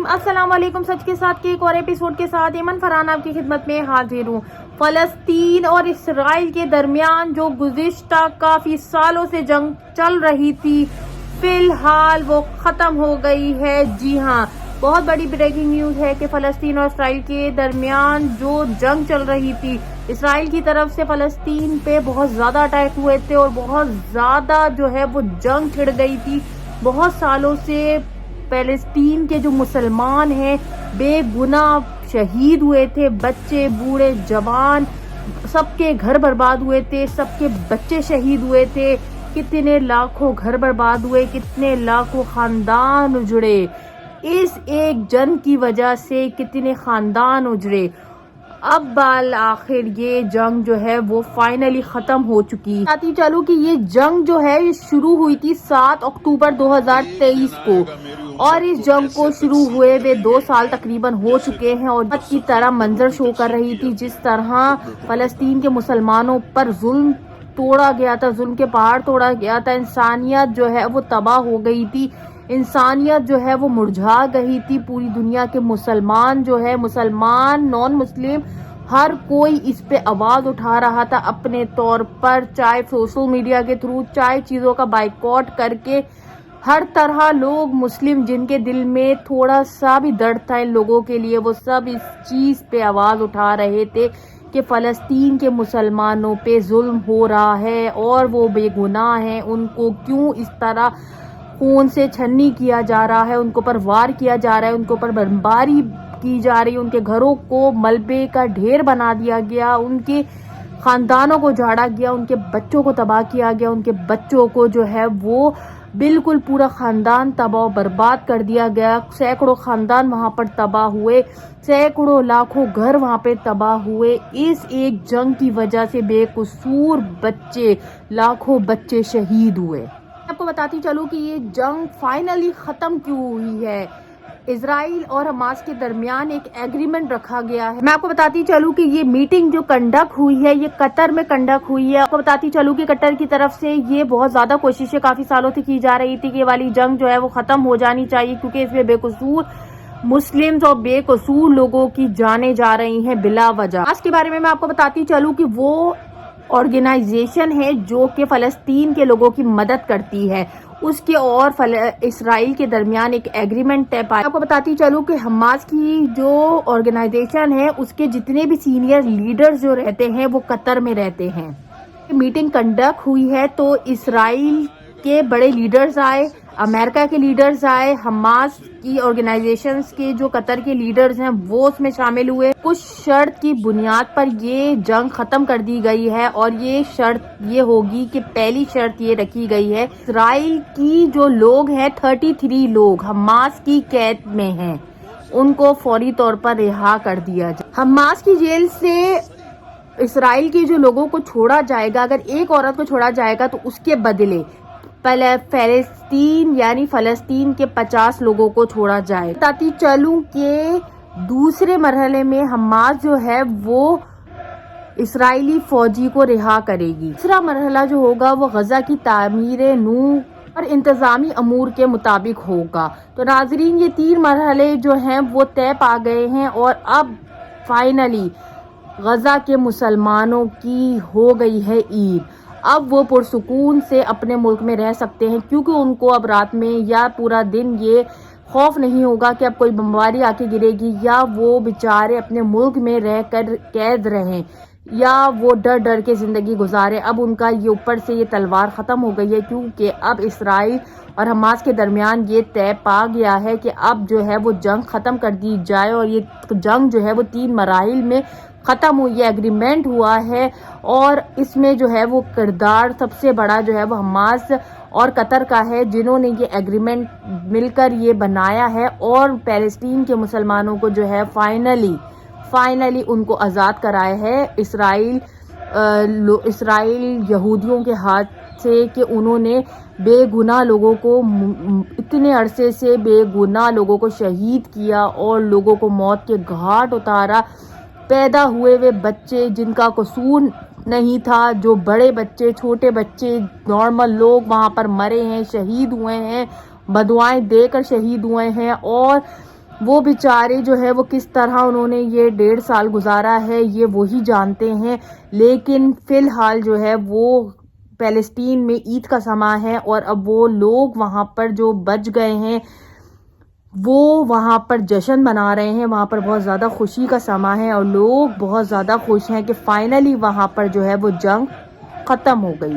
السلام علیکم. سچ کے ساتھ کے ایک اور ایپیسوڈ کے ساتھ ایمن فرحان آپ کی خدمت میں حاضر ہوں. فلسطین اور اسرائیل کے درمیان جو گزشتہ کافی سالوں سے جنگ چل رہی تھی فی الحال وہ ختم ہو گئی ہے. جی ہاں, بہت بڑی بریکنگ نیوز ہے کہ فلسطین اور اسرائیل کے درمیان جو جنگ چل رہی تھی, اسرائیل کی طرف سے فلسطین پہ بہت زیادہ اٹیک ہوئے تھے اور بہت زیادہ جو ہے وہ جنگ چھڑ گئی تھی. بہت سالوں سے فلسطین کے جو مسلمان ہیں بے گناہ شہید ہوئے تھے, بچے بوڑھے جوان سب کے گھر برباد ہوئے تھے, سب کے بچے شہید ہوئے تھے. کتنے لاکھوں گھر برباد ہوئے, کتنے لاکھوں خاندان اجڑے. اس ایک جنگ کی وجہ سے کتنے خاندان اجڑے. اب بالآخر یہ جنگ جو ہے وہ فائنلی ختم ہو چکی. آتی چلو کہ یہ جنگ جو ہے یہ شروع ہوئی تھی 7 اکتوبر 2023 کو, اور اس جنگ کو شروع ہوئے 2 سال تقریباً ہو چکے ہیں. اور کی طرح منظر شو کر رہی تھی جس طرح فلسطین کے مسلمانوں پر ظلم توڑا گیا تھا, ظلم کے پہاڑ توڑا گیا تھا. انسانیت جو ہے وہ تباہ ہو گئی تھی, انسانیت جو ہے وہ مرجھا گئی تھی. پوری دنیا کے مسلمان جو ہے, مسلمان نان مسلم ہر کوئی اس پہ آواز اٹھا رہا تھا اپنے طور پر, چاہے سوشل میڈیا کے تھرو, چاہے چیزوں کا بائیکاٹ کر کے. ہر طرح لوگ مسلم جن کے دل میں تھوڑا سا بھی درد تھا ان لوگوں کے لیے, وہ سب اس چیز پہ آواز اٹھا رہے تھے کہ فلسطین کے مسلمانوں پہ ظلم ہو رہا ہے اور وہ بے گناہ ہیں. ان کو کیوں اس طرح خون سے چھنی کیا جا رہا ہے, ان کو پر وار کیا جا رہا ہے, ان کو پر بمباری کی جا رہی ہے, ان کے گھروں کو ملبے کا ڈھیر بنا دیا گیا, ان کے خاندانوں کو جھاڑا گیا, ان کے بچوں کو تباہ کیا گیا. ان کے بچوں کو جو ہے وہ بالکل پورا خاندان تباہ و برباد کر دیا گیا. سینکڑوں خاندان وہاں پر تباہ ہوئے, سینکڑوں لاکھوں گھر وہاں پہ تباہ ہوئے. اس ایک جنگ کی وجہ سے بے قصور بچے, لاکھوں بچے شہید ہوئے. آپ کو بتاتی چلوں کہ یہ جنگ فائنلی ختم کیوں ہوئی ہے. اسرائیل اور حماس کے درمیان ایک ایگریمنٹ رکھا گیا ہے. میں آپ کو بتاتی چلوں کہ یہ میٹنگ جو کنڈکٹ ہوئی ہے یہ قطر میں کنڈکٹ ہوئی ہے. آپ کو بتاتی چلوں کہ قطر کی طرف سے یہ بہت زیادہ کوششیں کافی سالوں سے کی جا رہی تھی کہ یہ والی جنگ جو ہے وہ ختم ہو جانی چاہیے, کیونکہ اس میں بے قصور مسلمز اور بے قصور لوگوں کی جانیں جا رہی ہیں بلا وجہ. آج کے بارے میں آپ کو بتاتی چلوں کہ وہ آرگنائزیشن ہے جو کہ فلسطین کے لوگوں کی مدد کرتی ہے, اس کے اور اسرائیل کے درمیان ایک ایگریمنٹ طے پایا. آپ کو بتاتی چلوں کہ حماس کی جو آرگنائزیشن ہے اس کے جتنے بھی سینئر لیڈرز جو رہتے ہیں وہ قطر میں رہتے ہیں. میٹنگ کنڈکٹ ہوئی ہے تو اسرائیل کے بڑے لیڈرز آئے, امریکہ کے لیڈرز آئے, حماس کی آرگنائزیشنز کے جو قطر کے لیڈرز ہیں وہ اس میں شامل ہوئے. کچھ شرط کی بنیاد پر یہ جنگ ختم کر دی گئی ہے, اور یہ شرط یہ ہوگی کہ پہلی شرط یہ رکھی گئی ہے اسرائیل کی جو لوگ ہیں 33 لوگ حماس کی قید میں ہیں ان کو فوری طور پر رہا کر دیا جائے. حماس کی جیل سے اسرائیل کے جو لوگوں کو چھوڑا جائے گا, اگر ایک عورت کو چھوڑا جائے گا تو اس کے بدلے فلسطین یعنی فلسطین کے 50 لوگوں کو چھوڑا جائے. بتاتی چلوں کہ دوسرے مرحلے میں حماس جو ہے وہ اسرائیلی فوجی کو رہا کرے گی. تیسرا مرحلہ جو ہوگا وہ غزہ کی تعمیر نو اور انتظامی امور کے مطابق ہوگا. تو ناظرین یہ 3 مرحلے جو ہیں وہ طے پا گئے ہیں, اور اب فائنلی غزہ کے مسلمانوں کی ہو گئی ہے عید. اب وہ پرسکون سے اپنے ملک میں رہ سکتے ہیں, کیونکہ ان کو اب رات میں یا پورا دن یہ خوف نہیں ہوگا کہ اب کوئی بمباری آ کے گرے گی, یا وہ بیچارے اپنے ملک میں رہ کر قید رہیں, یا وہ ڈر ڈر کے زندگی گزارے. اب ان کا یہ اوپر سے یہ تلوار ختم ہو گئی ہے, کیونکہ اب اسرائیل اور حماس کے درمیان یہ طے پا گیا ہے کہ اب جو ہے وہ جنگ ختم کر دی جائے. اور یہ جنگ جو ہے وہ 3 مراحل میں ختم ہوئی ہے, ایگریمنٹ ہوا ہے, اور اس میں جو ہے وہ کردار سب سے بڑا جو ہے وہ حماس اور قطر کا ہے, جنہوں نے یہ ایگریمنٹ مل کر یہ بنایا ہے, اور فلسطین کے مسلمانوں کو جو ہے فائنلی ان کو آزاد کرایا ہے اسرائیل یہودیوں کے ہاتھ سے, کہ انہوں نے بے گناہ لوگوں کو اتنے عرصے سے بے گناہ لوگوں کو شہید کیا اور لوگوں کو موت کے گھاٹ اتارا. پیدا ہوئے بچے جن کا قصور نہیں تھا, جو بڑے بچے, چھوٹے بچے, نارمل لوگ وہاں پر مرے ہیں, شہید ہوئے ہیں, بدوائیں دے کر شہید ہوئے ہیں, اور وہ بیچارے جو ہے وہ کس طرح انہوں نے یہ 1.5 سال گزارا ہے یہ وہی جانتے ہیں، لیکن فی الحال جو ہے وہ فلسطین میں عید کا سماں ہے اور اب وہ لوگ وہاں پر جو بچ گئے ہیں وہ وہاں پر جشن منا رہے ہیں، وہاں پر بہت زیادہ خوشی کا سماں ہے اور لوگ بہت زیادہ خوش ہیں کہ فائنلی وہاں پر جو ہے وہ جنگ ختم ہو گئی۔